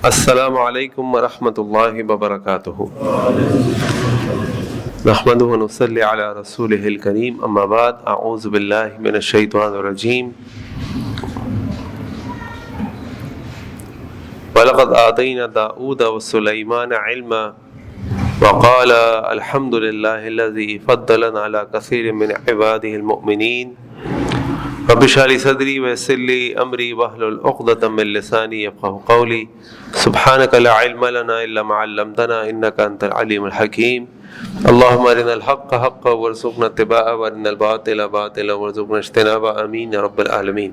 السلام علیکم ورحمۃ اللہ وبرکاتہ۔ نحمده ونصلی علی رسولہ الکریم، اما بعد، اعوذ باللہ من الشیطان الرجیم۔ وَلَقَدْ آتَيْنَا دَاؤُودَ وَسُلَيْمَانَ عِلْمًا وَقَالَ الْحَمْدُ لِلَّهِ الَّذِي فَضَّلَنَا عَلَى كَثِيرٍ مِّنْ عِبَادِهِ الْمُؤْمِنِينَ رب اشرح لي صدري ويسر لي امري واحلل عقدة من لساني يفقهوا قولي سبحانك لا علم لنا الا ما علمتنا انك انت العليم الحكيم اللهم ارنا الحق حقا وارزقنا اتباعه وارنا الباطل باطلا وارزقنا اجتنابه امين يا رب العالمين۔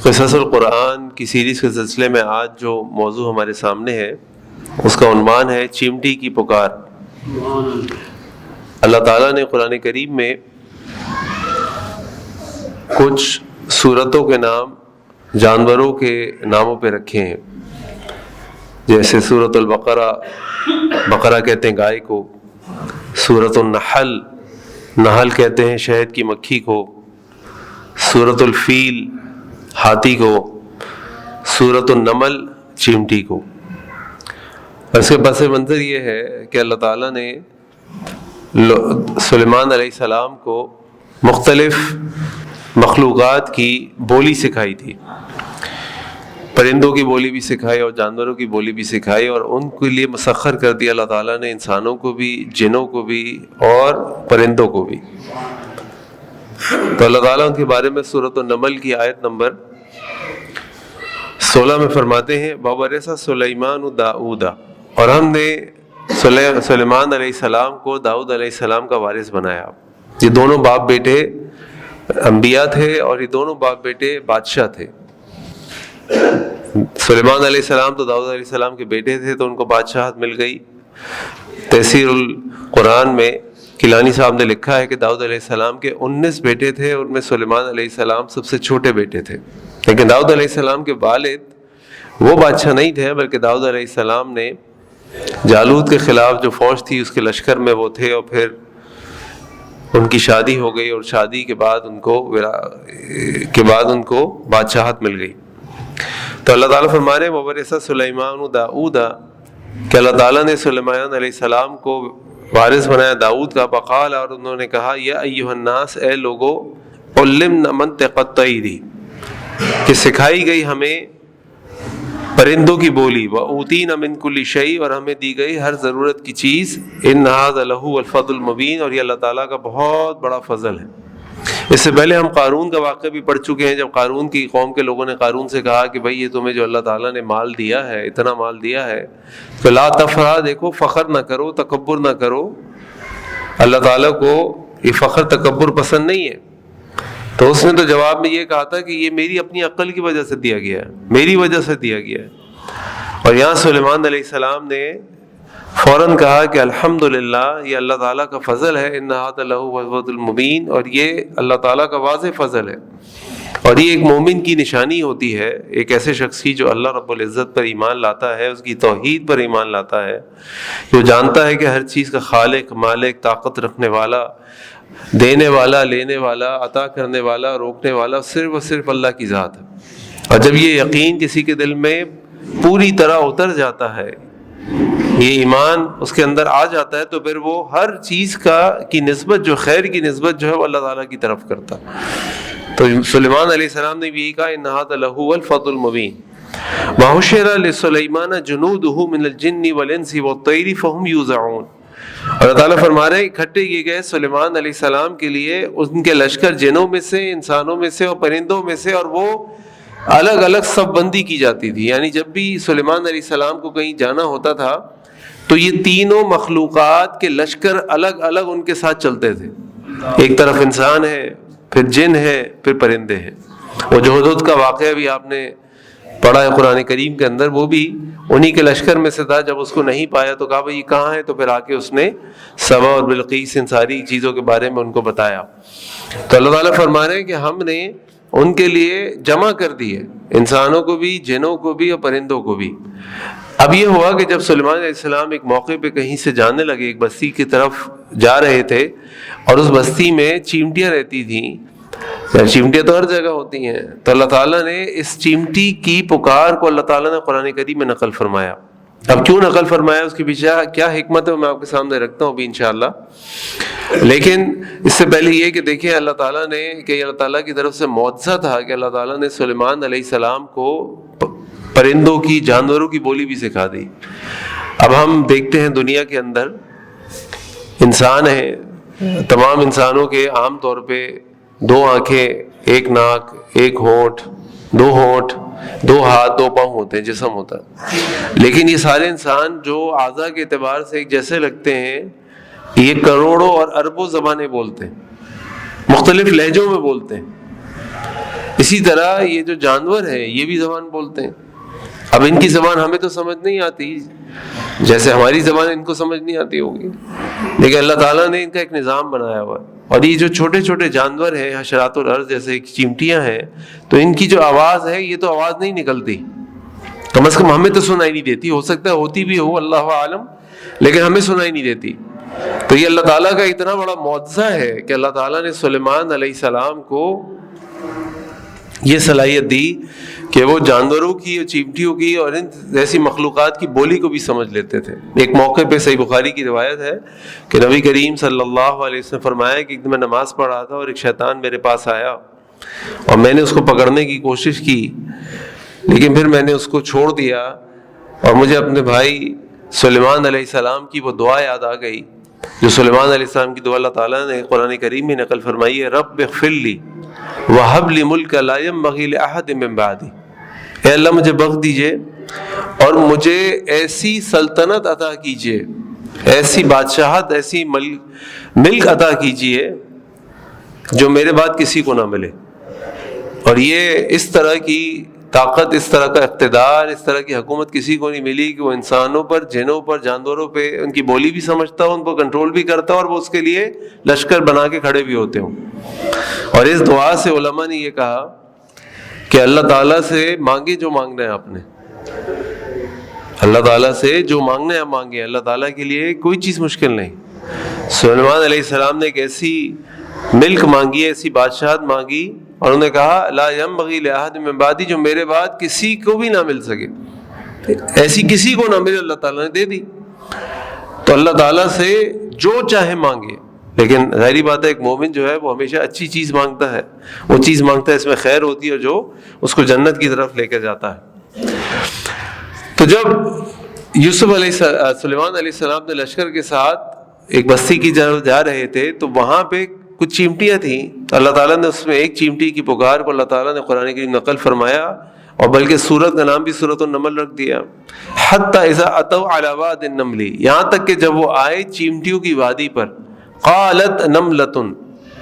قصص القرآن کی سیریز کے سلسلے میں آج جو موضوع ہمارے سامنے ہے اس کا عنوان ہے چیمٹی کی پکار۔ اللہ تعالیٰ نے قرآن کریم میں کچھ صورتوں کے نام جانوروں کے ناموں پہ رکھے ہیں، جیسے سورۃ البقرہ، بقرہ کہتے ہیں گائے کو، سورۃ النحل، نحل کہتے ہیں شہد کی مکھی کو، سورۃ الفیل، ہاتھی کو، سورۃ النمل، چیمٹی کو۔ اس کے پس منظر یہ ہے کہ اللہ تعالیٰ نے سلیمان علیہ السلام کو مختلف مخلوقات کی بولی سکھائی تھی، پرندوں کی بولی بھی سکھائی اور جانوروں کی بولی بھی سکھائی، اور ان کے لیے مسخر کر دیا اللہ تعالیٰ نے انسانوں کو بھی، جنوں کو بھی اور پرندوں کو بھی۔ تو اللہ تعالیٰ ان کے بارے میں سورۃ النمل کی آیت نمبر 16 میں فرماتے ہیں وَوَرِثَ سُلَيْمَانُ دَاؤُودَ، اور ہم نے سلیمان علیہ السلام کو داؤد علیہ السلام کا وارث بنایا۔ یہ دونوں باپ بیٹے انبیاء تھے اور یہ دونوں باپ بیٹے بادشاہ تھے۔ سلیمان علیہ السلام تو داؤد علیہ السلام کے بیٹے تھے تو ان کو بادشاہت مل گئی۔ تفسیر القرآن میں کیلانی صاحب نے لکھا ہے کہ داؤد علیہ السلام کے 19 بیٹے تھے، ان میں سلیمان علیہ السلام سب سے چھوٹے بیٹے تھے، لیکن داؤد علیہ السلام کے والد وہ بادشاہ نہیں تھے بلکہ داؤد علیہ السلام نے جالوت کے خلاف جو فوج تھی اس کے لشکر میں وہ تھے، اور پھر ان کی شادی ہو گئی اور شادی کے بعد ان کو بادشاہت مل گئی۔ تو اللہ تعالیٰ فرما رہے ہیں وَوَرِثَ سُلَيْمَانُ دَاؤُودَ کہ اللہ تعالیٰ نے سلیمان علیہ السلام کو وارث بنایا داؤد کا۔ فقال، اور انہوں نے کہا یا ایھا الناس، اے لوگو، علمنا منطق الطیر، کہ سکھائی گئی ہمیں پرندوں کی بولی، وَأُوتِينَا مِن كُلِّ شَيْءٍ، اور ہمیں دی گئی ہر ضرورت کی چیز، إِنَّ هَذَا لَهُوَ الْفَضْلُ الْمُبِينُ، اور یہ اللہ تعالیٰ کا بہت بڑا فضل ہے۔ اس سے پہلے ہم قارون کا واقعہ بھی پڑھ چکے ہیں، جب قارون کی قوم کے لوگوں نے قارون سے کہا کہ بھائی یہ تمہیں جو اللہ تعالیٰ نے مال دیا ہے، اتنا مال دیا ہے، تو لا تفرح، دیکھو فخر نہ کرو، تکبر نہ کرو۔ اللہ تعالیٰ کو یہ فخر تکبر پسند نہیں ہے۔ تو اس نے تو جواب میں یہ کہا تھا کہ یہ میری اپنی عقل کی وجہ سے دیا گیا ہے، میری وجہ سے دیا گیا ہے۔ اور یہاں سلیمان علیہ السلام نے فوراً کہا کہ الحمدللہ، یہ اللہ تعالیٰ کا فضل ہے، ان ھذا لہو الفضل المبین، اور یہ اللہ تعالیٰ کا واضح فضل ہے۔ اور یہ ایک مومن کی نشانی ہوتی ہے، ایک ایسے شخص کی جو اللہ رب العزت پر ایمان لاتا ہے، اس کی توحید پر ایمان لاتا ہے، جو جانتا ہے کہ ہر چیز کا خالق، مالک، طاقت رکھنے والا، دینے والا، لینے والا، عطا کرنے والا، روکنے والا صرف اور صرف اللہ کی ذات ہے۔ اور جب یہ یقین کسی کے دل میں پوری طرح اتر جاتا ہے، یہ ایمان اس کے اندر آ جاتا ہے، تو پھر وہ ہر چیز کی نسبت، جو خیر کی نسبت جو ہے وہ اللہ تعالیٰ کی طرف کرتا۔ تو سلیمان علیہ السلام نے بھی یہی کہا ان ھذا لہو الفضل المبین۔ وحشر لسلیمان جنودہ من الجن والانس والطیر فہم یوزعون، اور اللہ تعالیٰ فرما رہے ہیں اکٹھے کیے گئے سلیمان علیہ السلام کے لیے ان کے لشکر، جنوں میں سے، انسانوں میں سے اور پرندوں میں سے، اور وہ الگ الگ صف بندی کی جاتی تھی۔ یعنی جب بھی سلیمان علیہ السلام کو کہیں جانا ہوتا تھا تو یہ تینوں مخلوقات کے لشکر الگ الگ ان کے ساتھ چلتے تھے۔ ایک طرف انسان ہے، پھر جن ہے، پھر پرندے ہیں۔ وہ جو حدود کا واقعہ بھی آپ نے پڑھا ہے قرآن کریم کے اندر، وہ بھی انہی کے لشکر میں سے تھا۔ جب اس کو نہیں پایا تو کہا بھائی یہ کہاں ہے، تو پھر آ کے اس نے سبا اور بلقیس ان ساری چیزوں کے بارے میں ان کو بتایا۔ تو اللہ تعالیٰ فرما رہے ہیں کہ ہم نے ان کے لیے جمع کر دی ہے، انسانوں کو بھی، جنوں کو بھی اور پرندوں کو بھی۔ اب یہ ہوا کہ جب سلیمان علیہ السلام ایک موقع پہ کہیں سے جانے لگے، ایک بستی کی طرف جا رہے تھے، اور اس بستی میں چیمٹیاں رہتی تھیں، چیمٹیاں تو ہر جگہ ہوتی ہیں. تو اللہ تعالیٰ نے اس چیمٹی کی پکار کو اللہ تعالیٰ نے قرآن کریم میں نقل فرمایا. اب کیوں نقل فرمایا، اس کے پیچھے کیا حکمت ہے، میں آپ کے سامنے رکھتا ہوں ابھی انشاءاللہ. لیکن اس سے پہلے یہ کہ دیکھیں اللہ تعالیٰ نے کہ اللہ تعالیٰ کی طرف سے معجزہ تھا کہ اللہ تعالیٰ نے سلیمان علیہ السلام کو پرندوں کی، جانوروں کی بولی بھی سکھا دی. اب ہم دیکھتے ہیں دنیا کے اندر انسان ہیں، تمام انسانوں کے عام طور پہ 2 آنکھیں، 1 ناک، 1 ہونٹ، 2 ہونٹ، 2 ہاتھ، 2 پاؤں ہوتے ہیں، جسم ہوتا ہے. لیکن یہ سارے انسان جو اعضاء کے اعتبار سے ایک جیسے لگتے ہیں، یہ کروڑوں اور اربوں زبانیں بولتے ہیں، مختلف لہجوں میں بولتے ہیں. اسی طرح یہ جو جانور ہیں یہ بھی زبان بولتے ہیں. اب ان کی زبان ہمیں تو سمجھ نہیں آتی جیسے ہماری زبان ان کو سمجھ نہیں آتی ہوگی، لیکن اللہ تعالیٰ نے ان کا ایک نظام بنایا ہوا ہے. اور یہ جو چھوٹے چھوٹے جانور ہیں، حشرات الارض جیسے چیمٹیاں ہیں، تو ان کی جو آواز ہے یہ تو آواز نہیں نکلتی، کم از کم ہمیں تو سنائی نہیں دیتی. ہو سکتا ہے ہوتی بھی ہو، اللہ عالم، لیکن ہمیں سنائی نہیں دیتی. تو یہ اللہ تعالیٰ کا اتنا بڑا معجزہ ہے کہ اللہ تعالیٰ نے سلیمان علیہ السلام کو یہ صلاحیت دی کہ وہ جانوروں کی اور چیمٹیوں کی اور ان جیسی مخلوقات کی بولی کو بھی سمجھ لیتے تھے. ایک موقع پہ صحیح بخاری کی روایت ہے کہ نبی کریم صلی اللہ علیہ وسلم فرمایا کہ میں نماز پڑھ رہا تھا اور ایک شیطان میرے پاس آیا اور میں نے اس کو پکڑنے کی کوشش کی، لیکن پھر میں نے اس کو چھوڑ دیا اور مجھے اپنے بھائی سلیمان علیہ السلام کی وہ دعا یاد آ گئی جو سلیمان علیہ السلام کی دعا اللہ تعالیٰ نے قرآن کریم میں نقل فرمائی ہے، رب اغفر لی وہب لی ملک لا ینبغی لأحد من بعدی. اے اللہ مجھے بخش دیجئے اور مجھے ایسی سلطنت عطا کیجئے، ایسی بادشاہت، ایسی ملک عطا کیجئے جو میرے بعد کسی کو نہ ملے. اور یہ اس طرح کی طاقت، اس طرح کا اقتدار، اس طرح کی حکومت کسی کو نہیں ملی کہ وہ انسانوں پر، جنوں پر، جانوروں پہ ان کی بولی بھی سمجھتا ہو، ان کو کنٹرول بھی کرتا ہو اور وہ اس کے لیے لشکر بنا کے کھڑے بھی ہوتے ہوں. اور اس دعا سے علماء نے یہ کہا کہ اللہ تعالیٰ سے مانگے جو مانگنا ہے آپ نے، اللہ تعالیٰ سے جو مانگنا ہے مانگے. اللہ تعالیٰ کے لیے کوئی چیز مشکل نہیں. سلیمان علیہ السلام نے ایک ایسی ملک مانگی، ایسی بادشاہت مانگی اور انہوں نے کہا لا ینبغی لأحد من بعدی، جو میرے بعد کسی کو بھی نہ مل سکے، ایسی کسی کو نہ ملے، اللہ تعالیٰ نے دے دی. تو اللہ تعالیٰ سے جو چاہے مانگے. لیکن ظاہری بات ہے ایک مومن جو ہے وہ ہمیشہ اچھی چیز مانگتا ہے، وہ چیز مانگتا ہے اس میں خیر ہوتی ہے اور جو اس کو جنت کی طرف لے کر جاتا ہے. تو جب سلیمان علیہ السلام نے لشکر کے ساتھ ایک بستی کی جانب جا رہے تھے تو وہاں پہ کچھ چیمٹیاں تھیں. اللہ تعالیٰ نے اس میں ایک چیمٹی کی پکار کو اللہ تعالیٰ نے قرآن کی نقل فرمایا اور بلکہ سورت کا نام بھی سورۃ النمل رکھ دیا. حتی اذا اتوا علی واد النمل، یہاں تک کہ جب وہ آئے چیمٹیوں کی وادی پر، قالت نملۃ،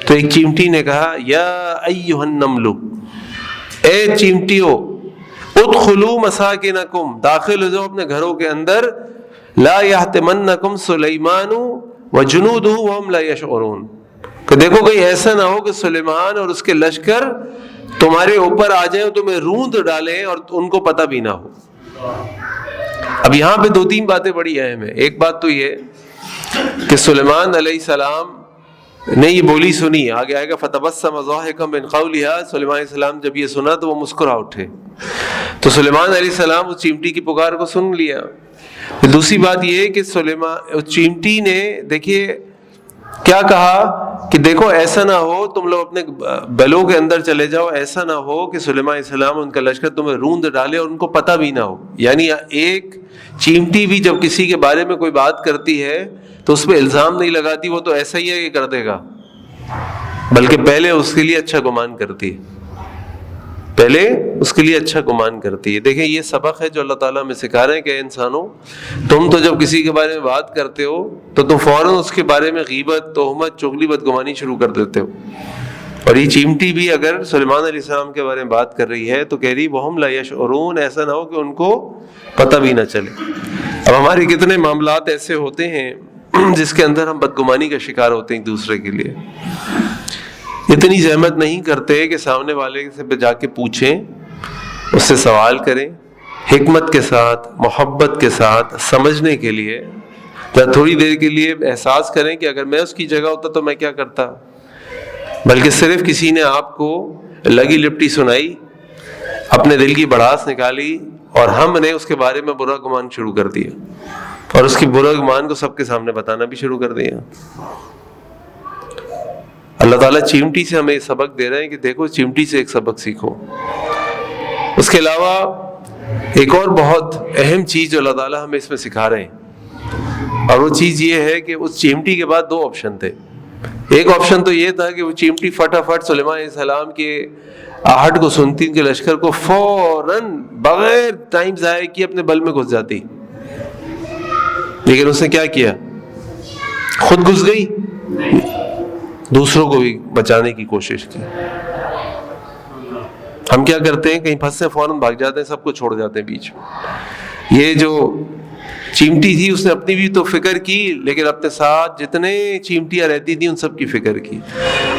تو ایک چیمٹی نے کہا یا ایھا النمل، اے چیمٹیوں، ادخلوا مساکنکم، داخل ہو جاؤ اپنے گھروں کے اندر، لا یحطمنکم سلیمان وجنودہ وہم لا یشعرون، کہ دیکھو کہیں ایسا نہ ہو کہ سلیمان اور اس کے لشکر تمہارے اوپر آ جائیں اور تمہیں روند ڈالیں اور ان کو پتہ بھی نہ ہو. اب یہاں پہ 2-3 باتیں بڑی اہم ہیں. ایک بات تو یہ کہ سلیمان علیہ السلام نے یہ بولی سنی، آگے آئے گا فتبسم ضاحکا من قولها، سلیمان علیہ السلام جب یہ سنا تو وہ مسکرا اٹھے. تو سلیمان علیہ السلام اس چیمٹی کی پکار کو سن لیا. دوسری بات یہ کہ اس چیمٹی نے دیکھیے کیا کہا کہ دیکھو ایسا نہ ہو تم لوگ اپنے بلوں کے اندر چلے جاؤ، ایسا نہ ہو کہ سلیمان علیہ السلام ان کا لشکر تمہیں روند ڈالے اور ان کو پتہ بھی نہ ہو. یعنی ایک چیمٹی بھی جب کسی کے بارے میں کوئی بات کرتی ہے تو اس پہ الزام نہیں لگاتی، وہ تو ایسا ہی ہے کہ کر دے گا، بلکہ پہلے اس کے لیے اچھا گمان کرتی ہے، پہلے اس کے لیے اچھا گمان کرتی ہے. دیکھیں یہ سبق ہے جو اللہ تعالیٰ ہمیں سکھا رہے ہیں کہ انسانوں، تم تو جب کسی کے بارے میں بات کرتے ہو تو تم فوراً اس کے بارے میں غیبت، تہمت، چغلی، بدگمانی شروع کر دیتے ہو. اور یہ چیمٹی بھی اگر سلیمان علیہ السلام کے بارے میں بات کر رہی ہے تو کہہ رہی وہم لا یشعرون، ایسا نہ ہو کہ ان کو پتہ بھی نہ چلے. اب ہمارے کتنے معاملات ایسے ہوتے ہیں جس کے اندر ہم بدگمانی کا شکار ہوتے ہیں ایک دوسرے کے لیے. اتنی زحمت نہیں کرتے کہ سامنے والے سے جا کے پوچھیں، اس سے سوال کریں، حکمت کے ساتھ، محبت کے ساتھ، سمجھنے کے لیے. تھوڑی دیر کے لیے احساس کریں کہ اگر میں اس کی جگہ ہوتا تو میں کیا کرتا. بلکہ صرف کسی نے آپ کو لگی لپٹی سنائی، اپنے دل کی بڑاس نکالی اور ہم نے اس کے بارے میں برا گمان شروع کر دیا اور اس کی برا گمان کو سب کے سامنے بتانا بھی شروع کر دیا۔ اللہ تعالیٰ چیمٹی سے ہمیں سبق دے رہے ہیں کہ دیکھو چیمٹی سے ایک سبق سیکھو۔ اس کے علاوہ ایک اور بہت اہم چیز جو اللہ تعالیٰ ہمیں اس میں سکھا رہے ہیں، اور وہ چیز یہ ہے کہ اس چیمٹی کے بعد دو آپشن تھے۔ ایک آپشن تو یہ تھا کہ وہ چیمٹی فٹافٹ سلیمان علیہ السلام کے آہٹ کو سنتی، ان کے لشکر کو فوراً بغیر ٹائم ضائع کیے اپنے بل میں گھس جاتی، لیکن اس نے کیا کیا؟ خود گھس گئی، دوسروں کو بھی بچانے کی کوشش کی۔ ہم کیا کرتے ہیں؟ کہیں پھنسے فوراً بھاگ جاتے ہیں، سب کو چھوڑ جاتے ہیں بیچ میں۔ یہ جو چیمٹی تھی اس نے اپنی بھی تو فکر کی، لیکن اپنے ساتھ جتنے چیمٹیاں رہتی تھیں ان سب کی فکر کی۔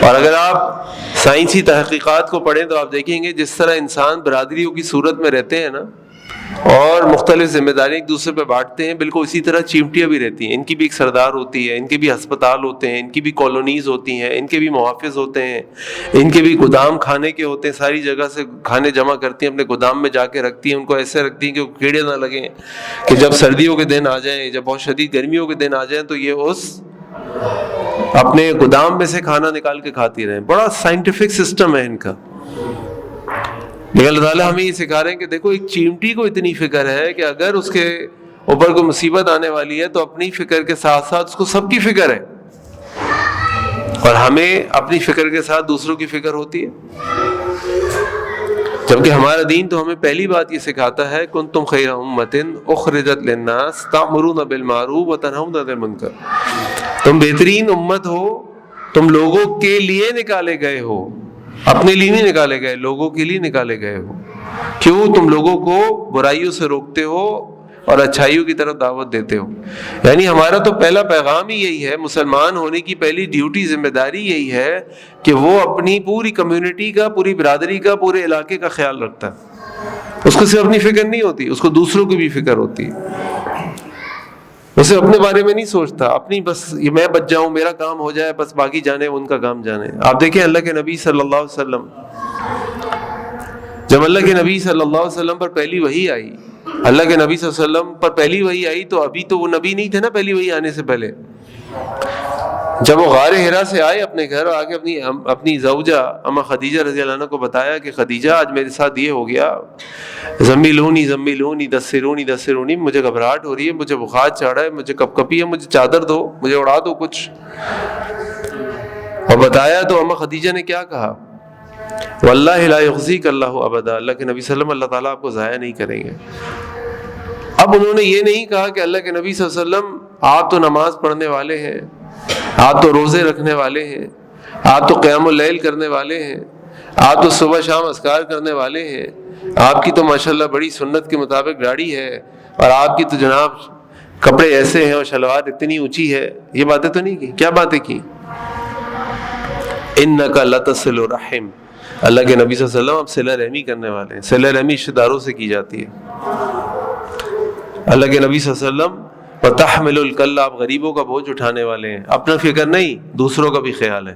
اور اگر آپ سائنسی تحقیقات کو پڑھیں تو آپ دیکھیں گے جس طرح انسان برادریوں کی صورت میں رہتے ہیں نا، اور مختلف ذمہ داریاں ایک دوسرے پہ بانٹتے ہیں، بالکل اسی طرح چیمٹیاں بھی رہتی ہیں۔ ان کی بھی ایک سردار ہوتی ہے، ان کے بھی ہسپتال ہوتے ہیں، ان کی بھی کالونیز ہوتی ہیں، ان کے بھی محافظ ہوتے ہیں، ان کے بھی گودام کھانے کے ہوتے ہیں، ساری جگہ سے کھانے جمع کرتی ہیں، اپنے گودام میں جا کے رکھتی ہیں، ان کو ایسے رکھتی ہیں کہ وہ کیڑے نہ لگیں، کہ جب سردیوں کے دن آ جائیں، جب بہت شدید گرمیوں کے دن آ جائیں تو یہ اس اپنے گودام میں سے کھانا نکال کے کھاتی رہیں۔ بڑا سائنٹیفک سسٹم ہے ان کا۔ لیکن اللہ تعالیٰ ہمیں یہ سکھا رہے ہیں کہ دیکھو ایک چیمٹی کو اتنی فکر ہے کہ اگر اس کے اوپر کوئی مصیبت آنے والی ہے تو اپنی فکر کے ساتھ ساتھ اس کو سب کی فکر ہے، اور ہمیں اپنی فکر کے ساتھ دوسروں کی فکر ہوتی ہے۔ جبکہ ہمارا دین تو ہمیں پہلی بات یہ سکھاتا ہے کنتم خیر امۃ اخرجت للناس تأمرون بالمعروف وتنہون عن المنکر، تم بہترین امت ہو، تم لوگوں کے لیے نکالے گئے ہو، اپنے لیے نہیں نکالے گئے، لوگوں کے لیے نکالے گئے ہو۔ کیوں؟ تم لوگوں کو برائیوں سے روکتے ہو اور اچھائیوں کی طرف دعوت دیتے ہو۔ یعنی ہمارا تو پہلا پیغام ہی یہی ہے، مسلمان ہونے کی پہلی ڈیوٹی، ذمہ داری یہی ہے کہ وہ اپنی پوری کمیونٹی کا، پوری برادری کا، پورے علاقے کا خیال رکھتا ہے۔ اس کو صرف اپنی فکر نہیں ہوتی، اس کو دوسروں کی بھی فکر ہوتی ہے۔ اسے اپنے بارے میں نہیں سوچتا، اپنی بس یہ میں بچ جاؤں، میرا کام ہو جائے، بس باقی جانے ان کا کام جانے۔ آپ دیکھیں اللہ کے نبی صلی اللہ علیہ وسلم، جب اللہ کے نبی صلی اللہ علیہ وسلم پر پہلی وحی آئی، اللہ کے نبی صلی اللہ علیہ وسلم پر پہلی وحی آئی تو ابھی تو وہ نبی نہیں تھے نا پہلی وحی آنے سے پہلے۔ جب وہ غار حرا سے آئے اپنے گھر، آ کے اپنی زوجہ اما خدیجہ رضی اللہ عنہ کو بتایا کہ خدیجہ آج میرے ساتھ یہ ہو گیا، زمیلونی زمیلونی دثرونی دثرونی، مجھے گھبراہٹ ہو رہی ہے، مجھے بخار چڑھا ہے، مجھے کپ کپی ہے، مجھے چادر دو، مجھے اڑا دو کچھ۔ اور بتایا تو اما خدیجہ نے کیا کہا؟ واللہ لا یخزیک اللہ ابدا، اللہ کے نبی صلی اللہ علیہ وسلم، اللہ تعالیٰ آپ کو ضائع نہیں کریں گے۔ اب انہوں نے یہ نہیں کہا کہ اللہ کے نبی صلی اللہ علیہ وسلم آپ تو نماز پڑھنے والے ہیں، آپ تو روزے رکھنے والے ہیں، آپ تو قیام اللیل کرنے والے ہیں، آپ تو صبح شام اذکار کرنے والے ہیں، آپ کی تو ماشاءاللہ بڑی سنت کے مطابق داڑھی ہے، اور آپ کی تو جناب کپڑے ایسے ہیں اور شلوار اتنی اونچی ہے۔ یہ باتیں تو نہیں کی۔ کیا باتیں کی؟ انک لتصل الرحم، اللہ کے نبی صلی اللہ علیہ وسلم آپ صلہ رحمی کرنے والے ہیں، صلہ رحمی رشتہ داروں سے کی جاتی ہے۔ اللہ کے نبی صلی اللہ علیہ وسلم وتحمل الکل، آپ غریبوں کا بوجھ اٹھانے والے ہیں، اپنا فکر نہیں، دوسروں کا بھی خیال ہے،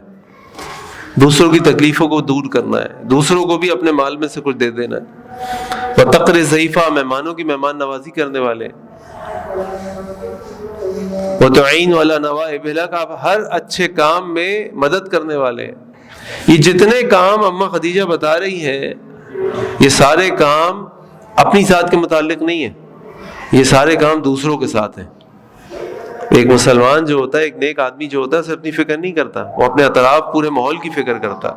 دوسروں کی تکلیفوں کو دور کرنا ہے، دوسروں کو بھی اپنے مال میں سے کچھ دے دینا ہے۔ وتقر الضیفہ، مہمانوں کی مہمان نوازی کرنے والے ہیں۔ وتعین علی نوائب الحق، آپ ہر اچھے کام میں مدد کرنے والے ہیں۔ یہ جتنے کام اما خدیجہ بتا رہی ہیں، یہ سارے کام اپنی ذات کے متعلق نہیں ہیں، یہ سارے کام دوسروں کے ساتھ ہیں۔ ایک مسلمان جو ہوتا ہے، ایک نیک آدمی جو ہوتا ہے، اسے اپنی فکر نہیں کرتا، وہ اپنے اطراف پورے ماحول کی فکر کرتا،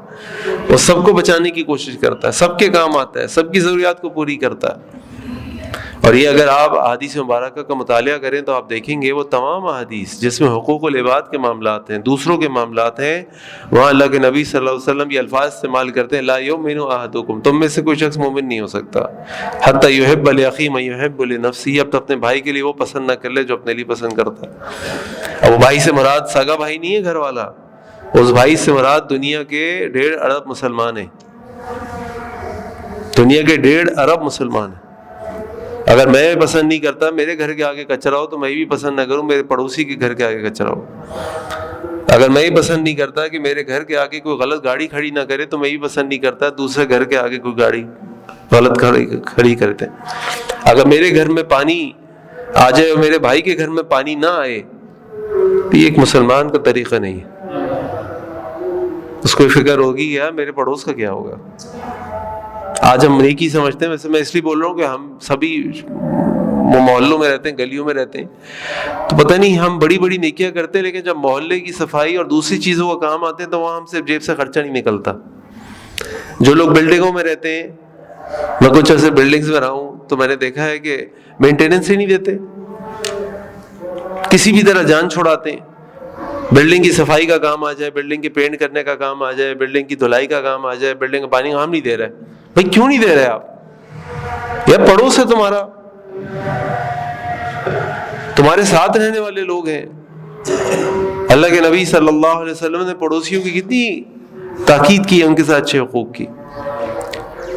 وہ سب کو بچانے کی کوشش کرتا ہے، سب کے کام آتا ہے، سب کی ضروریات کو پوری کرتا ہے۔ اور یہ اگر آپ احادیث مبارکہ کا مطالعہ کریں تو آپ دیکھیں گے وہ تمام احادیث جس میں حقوق العباد کے معاملات ہیں، دوسروں کے معاملات ہیں، وہاں اللہ کے نبی صلی اللہ علیہ وسلم یہ الفاظ استعمال کرتے ہیں، لا یؤمن احدکم، تم میں سے کوئی شخص مومن نہیں ہو سکتا حتی یحب لاخیہ ما یحب لنفسہ، اب تو اپنے بھائی کے لیے وہ پسند نہ کر لے جو اپنے لیے پسند کرتا ہے۔ اب وہ بھائی سے مراد سگا بھائی نہیں ہے گھر والا، اس بھائی سے مراد دنیا کے 1.5 ارب مسلمان ہیں، دنیا کے 1.5 ارب مسلمان ہیں۔ اگر میں پسند نہیں کرتا میرے گھر کے آگے کچرا ہو تو میں بھی پسند نہ کروں میرے پڑوسی کے گھر کے آگے کچرا ہو۔ اگر میں یہ پسند نہیں کرتا کہ میرے گھر کے آگے کوئی غلط گاڑی کھڑی نہ کرے تو میں یہ پسند نہیں کرتا دوسرے گھر کے آگے کوئی گاڑی غلط کھڑی کرتے. اگر میرے گھر میں پانی آ جائے اور میرے بھائی کے گھر میں پانی نہ آئے تو یہ ایک مسلمان کا طریقہ نہیں ہے. اس کو فکر ہوگی یار میرے پڑوس کا کیا ہوگا. آج ہم نیکی سمجھتے ہیں, ویسے میں اس لیے بول رہا ہوں کہ ہم سبھی محلوں میں رہتے ہیں, گلیوں میں رہتے ہیں, تو پتہ نہیں ہم بڑی بڑی نیکیاں کرتے ہیں لیکن جب محلے کی صفائی اور دوسری چیزوں کا کام آتے ہیں تو وہاں ہم سے جیب سے خرچہ نہیں نکلتا. جو لوگ بلڈنگوں میں رہتے ہیں, میں کچھ ایسے بلڈنگز میں رہا ہوں تو میں نے دیکھا ہے کہ مینٹیننس ہی نہیں دیتے, کسی بھی طرح جان چھوڑاتے ہیں. بلڈنگ کی صفائی کا کام آ جائے, بلڈنگ کے پینٹ کرنے کا کام آ جائے, بلڈنگ کی دھلائی کا کام آ جائے, بلڈنگ کا پانی ہم نہیں دے رہے. بھائی کیوں نہیں دے رہے آپ؟ یہ پڑوس ہے تمہارا, تمہارے ساتھ رہنے والے لوگ ہیں. اللہ کے نبی صلی اللہ علیہ وسلم نے پڑوسیوں کی کتنی تاکید کی, ان کے ساتھ اچھے حقوق کی.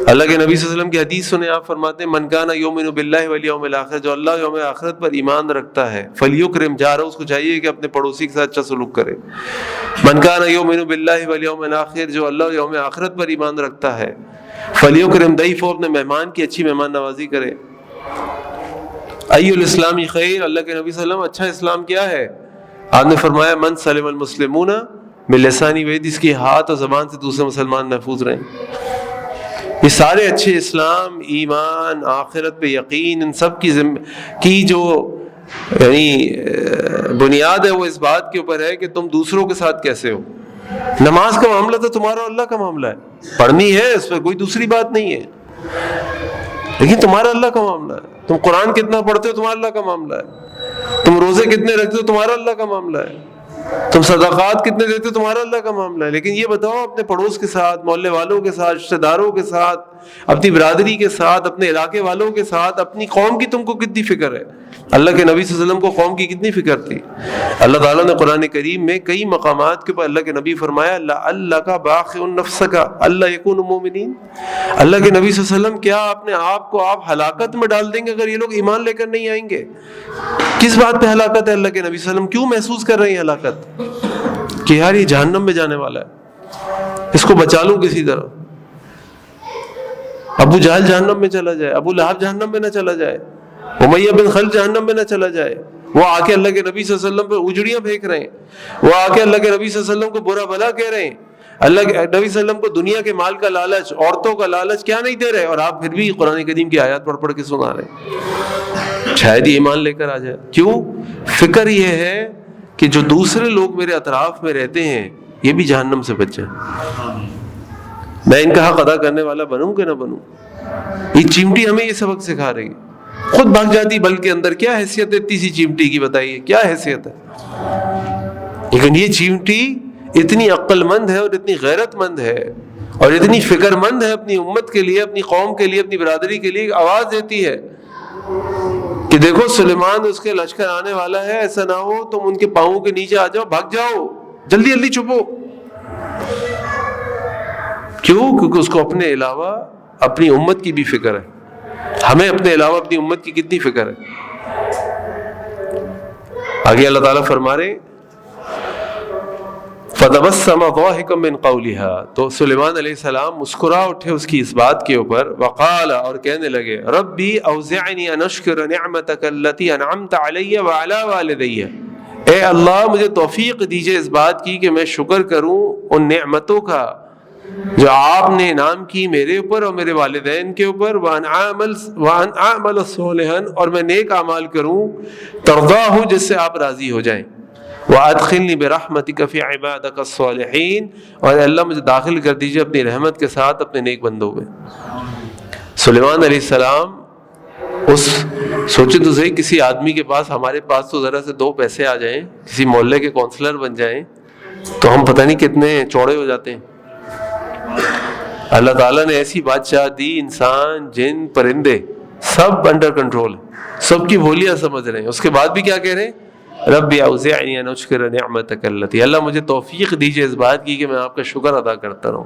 اللہ کے نبی صلی اللہ علیہ وسلم کی حدیث سنیں, آپ فرماتے ہیں من کان یؤمن باللہ والیوم الآخر, جو اللہ یوم آخرت پر ایمان رکھتا ہے, فلیکرم جارہ, اس کو چاہیے کہ اپنے پڑوسی کے ساتھ اچھا سلوک کرے. من کان یؤمن باللہ والیوم الآخر, جو اللہ یوم آخرت پر ایمان رکھتا ہے, فلیکرم ضیفہ, اپنے مہمان کی اچھی مہمان نوازی کرے. ای الاسلام خیر, اللہ کے نبی صلی اللہ علیہ وسلم اچھا اسلام کیا ہے؟ آپ نے فرمایا من سلم المسلمون من لسانی و یدہ, جس کی ہاتھ اور زبان سے دوسرے مسلمان محفوظ رہیں. یہ سارے اچھے اسلام, ایمان, آخرت پہ یقین, ان سب کی جو یعنی بنیاد ہے وہ اس بات کے اوپر ہے کہ تم دوسروں کے ساتھ کیسے ہو. نماز کا معاملہ تو تمہارا اللہ کا معاملہ ہے, پڑھنی ہے, اس پہ کوئی دوسری بات نہیں ہے, لیکن تمہارا اللہ کا معاملہ ہے. تم قرآن کتنا پڑھتے ہو تمہارا اللہ کا معاملہ ہے, تم روزے کتنے رکھتے ہو تمہارا اللہ کا معاملہ ہے, تم صدقات کتنے دیتے ہو تمہارا اللہ کا معاملہ ہے. لیکن یہ بتاؤ اپنے پڑوس کے ساتھ, محلے والوں کے ساتھ, رشتہ داروں کے ساتھ, اپنی برادری کے ساتھ, اپنے علاقے والوں کے ساتھ, اپنی قوم کی تم کو کتنی فکر ہے؟ اللہ کے نبی صلی اللہ علیہ وسلم کو قوم کی کتنی فکر تھی. اللہ تعالیٰ نے قرآن کریم میں کئی مقامات کے اوپر اللہ کے نبی فرمایا اللہ کا باخع نفسک اللہ یکونوا مؤمنین. اللہ کے نبی صلی اللہ علیہ وسلم کیا اپنے آپ کو آپ ہلاکت میں ڈال دیں گے اگر یہ لوگ ایمان لے کر نہیں آئیں گے؟ کس بات پہ ہلاکت ہے؟ اللہ کے نبی صلی اللہ علیہ وسلم کیوں محسوس کر رہے ہیں ہلاکت کہ یار یہ جہنم میں جانے والا ہے, اس کو بچا لوں کسی طرح. ابو جہل جہنم میں چلا جائے, ابو لہب جہنم میں نہ چلا جائے, امیہ بن خلف جہنم میں نہ چلا جائے. وہ آ کے اللہ کے نبی صلی اللہ علیہ وسلم پہ اجڑیاں پھینک رہے ہیں, وہ آ کے اللہ کے نبی صلی اللہ علیہ وسلم کو برا بھلا کہہ رہے ہیں, اللہ کے نبی صلی اللہ علیہ وسلم کو دنیا کے مال کا لالچ, عورتوں کا لالچ کیا نہیں دے رہے, اور آپ پھر بھی قرآن کریم کی آیات پڑھ کے سنا رہے ہیں. شاید یہ ایمان لے کر آ جائے. کیوں؟ فکر یہ ہے کہ جو دوسرے لوگ میرے اطراف میں رہتے ہیں یہ بھی جہنم سے بچ جائیں. میں ان کا حق ادا کرنے والا بنوں کہ نہ بنوں. یہ چیمٹی ہمیں یہ سبق سکھا رہی ہے. خود بھاگ جاتی بلکہ اندر, کیا حیثیت ہے اتنی سی چیمٹی کی, بتائیے کیا حیثیت ہے. لیکن یہ چیمٹی اتنی عقل مند ہے اور اتنی غیرت مند ہے اور اتنی فکر مند ہے اپنی امت کے لیے, اپنی قوم کے لیے, اپنی برادری کے لیے, آواز دیتی ہے کہ دیکھو سلیمان اس کے لشکر آنے والا ہے, ایسا نہ ہو تم ان کے پاؤں کے نیچے آ جاؤ, بھاگ جاؤ, جلدی جلدی چھپو. کیوں؟ کیونکہ اس کو اپنے علاوہ اپنی امت کی بھی فکر ہے. ہمیں اپنے علاوہ اپنی امت کی کتنی فکر ہے. آگے اللہ تعالیٰ فرما رہے فَتَبَسَّمَ ضَاحِكًا مِّن قَوْلِهَا, تو سلیمان علیہ السلام مسکرا اٹھے اس کی اس بات کے اوپر. وقال, اور کہنے لگے, ربی اوزعنی ان اشکر نعمتک التی انعمت علی وعلی والدی, اے اللہ مجھے توفیق دیجئے اس بات کی کہ میں شکر کروں ان نعمتوں کا جو آپ نے انعام کی میرے اوپر اور میرے والدین کے اوپر. وان اعمل صالحا, اور میں نیک اعمال کروں, ترضاہ, جس سے آپ راضی ہو جائیں. وادخلنی برحمتک فی عبادک الصالحین, اور اللہ مجھے داخل کر دیجئے اپنی رحمت کے ساتھ اپنے نیک بندوں میں. سلیمان علیہ السلام اس سوچے تو صحیح, کسی آدمی کے پاس, ہمارے پاس تو ذرا سے 2 پیسے آ جائیں, کسی محلے کے کونسلر بن جائیں تو ہم پتہ نہیں کتنے چوڑے ہو جاتے ہیں. اللہ تعالیٰ نے ایسی بادشاہ دی, انسان, جن, پرندے سب انڈر کنٹرول ہیں, سب کی بولیاں سمجھ رہے ہیں. اس کے بعد بھی کیا کہہ رہے ہیں, ربی اوزعنی ان اشکر نعمتک التی, اللہ مجھے توفیق دیجئے اس بات کی کہ میں آپ کا شکر ادا کرتا رہوں.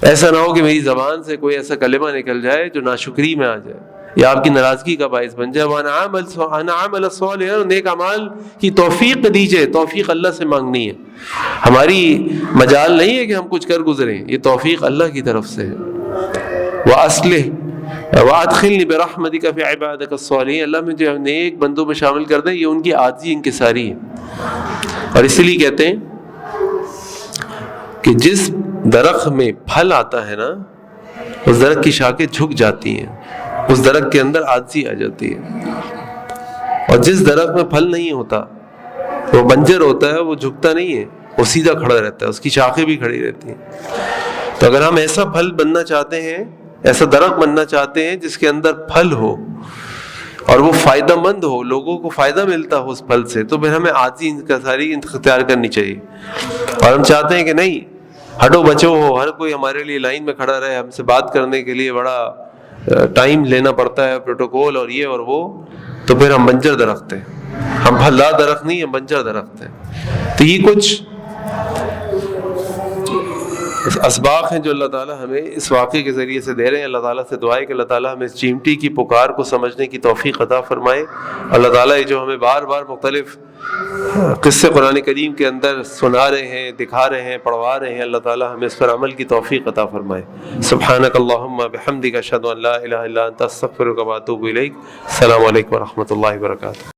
ایسا نہ ہو کہ میری زبان سے کوئی ایسا کلمہ نکل جائے جو ناشکری میں آ جائے, یا آپ کی ناراضگی کا باعث بن جائے. وَأَنْ صالحًا، نیک اعمال کی توفیق دیجیے. توفیق اللہ سے مانگنی ہے، ہماری مجال نہیں ہے کہ ہم کچھ کر گزریں، یہ توفیق اللہ کی طرف سے ہے. وَأَصْلِحْ وَأَدْخِلْنِي بِرَحْمَتِكَ فِي عِبَادِكَ الصَّالِحِينَ، اللہ مجھے نیک بندوں میں شامل کر دیں. یہ ان کی عاجزی انکساری ہے. اور اسی لیے کہتے ہیں کہ جس درخت میں پھل آتا ہے نا، اس درخت کی شاخیں جھک جاتی ہیں، اس درخت کے اندر عاجزی آ جاتی ہے. اور جس درخت میں پھل نہیں ہوتا، وہ بنجر ہوتا ہے، وہ جھکتا نہیں ہے، وہ سیدھا کھڑا رہتا ہے، اس کی شاخیں بھی کھڑی رہتی ہیں. تو اگر ہم ایسا پھل بننا چاہتے ہیں، ایسا درخت بننا چاہتے ہیں جس کے اندر پھل ہو اور وہ فائدہ مند ہو، لوگوں کو فائدہ ملتا ہو اس پھل سے، تو پھر ہمیں عاجزی انکساری اختیار کرنی چاہیے. اور ہم چاہتے ہیں کہ نہیں، ہٹو بچو ہو، ہر کوئی ہمارے لیے لائن میں کھڑا رہے، ہم سے بات کرنے کے لیے بڑا ٹائم لینا پڑتا ہے، پروٹوکول اور یہ اور وہ، تو پھر ہم بنجر درخت ہیں. ہم پھلدار درخت نہیں، ہم بنجر درخت ہیں. تو یہ کچھ اسباق ہیں جو اللہ تعالیٰ ہمیں اس واقعے کے ذریعے سے دے رہے ہیں. اللہ تعالیٰ سے دعا ہے کہ اللہ تعالیٰ ہمیں اس چیمٹی کی پکار کو سمجھنے کی توفیق عطا فرمائے. اللہ تعالیٰ یہ جو ہمیں بار بار مختلف قصے قرآن کریم کے اندر سنا رہے ہیں، دکھا رہے ہیں، پڑھوا رہے ہیں، اللہ تعالیٰ ہمیں اس پر عمل کی توفیق عطا فرمائے. سبحانک اللہم بحمدک اشہد ان لا الہ الا انت استغفرک و اتوب الیک. السلام علیکم و رحمۃ اللہ وبرکاتہ.